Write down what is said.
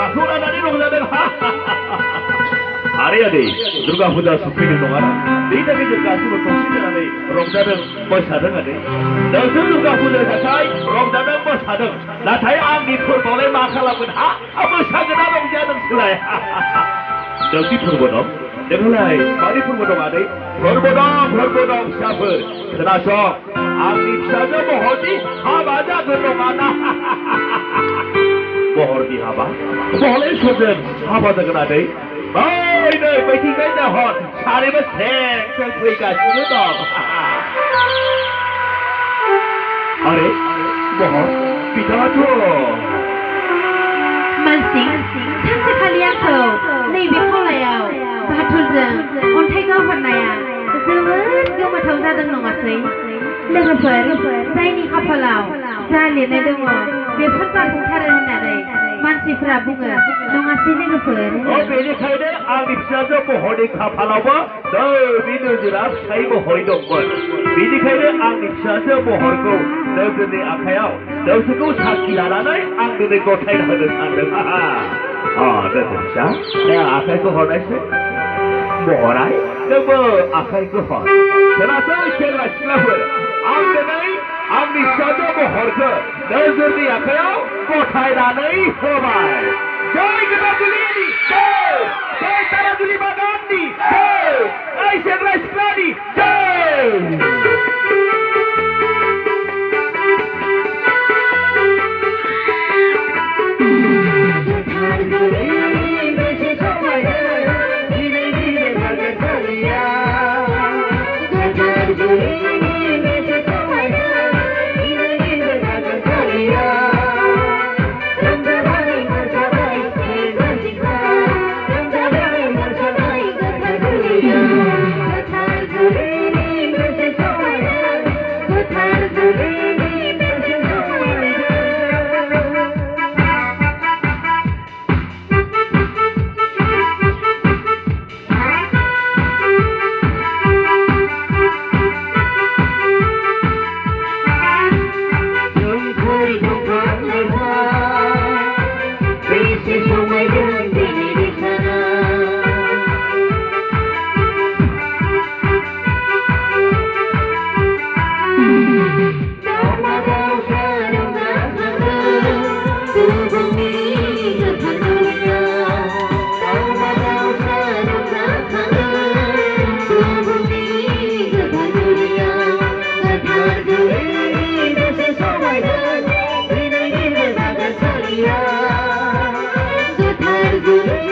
हाखौ लानानै रंजादों आरे आदै दुर्गा फुजा सफैदों नङाना बेनि थाखाय जों गासैबो खौसे जानानै रंजादों मोसादों आदै नोंसोर दुर्गा फुजानि थाखाय रंजादों मोसादों नाथाय आंनि फोरबोआवलाय मा खालामगोन मोसागोन ना रंजादों सोलाय नोंनि फोरबो दं नोंहालाय मानि फोरबो दं आदै फोरबो दं फिसाफोर खोनासं आंनि फिसाजो महरनि हाबा जागोन नङाना महरनि हाबा महरै सोरजों हाबा जागोन आदै नै बैथिंजाय नाहर सानैबो सें फैगासिनो दं आरे महर बिथाङाथ' मानसि सानसेखालि आंखौ नैबे खावलायाव बाथुलजों अन्थाइ गावहरनाया जोबोद गोमोथाव जादों नङासै लोगोफोर जायनि खाफालाव जा लिरनाय दङ बेफोर जाफुंथारो होननानै मानसिफोरा बुङो नङासै लोगोफोर बेनिखायनो आंनि फिसाजो महरनि खाफालावबो बे नोजोरा फिसाइ महरै दंमोन बेनिखायनो आंनि फिसाजो महरखौ नोजोरनि आखायाव नोंसोरखौ साखि लानानै आं दिनै गथायना होनो सानदों नोजोर फिसा आखाइखौ हरनायसै महराय नोंबो आखाइखौ हर खोनासै सेंग्रा सिख्लाफोर आं दिनै आंनि फिसाजो महरखौ नोजोरनि आखायाव गथायनानै होबाय जय गोदाजुलिनि जय ताराजुलि बागाननि जय सेंग्रा सिख्लानि जय Good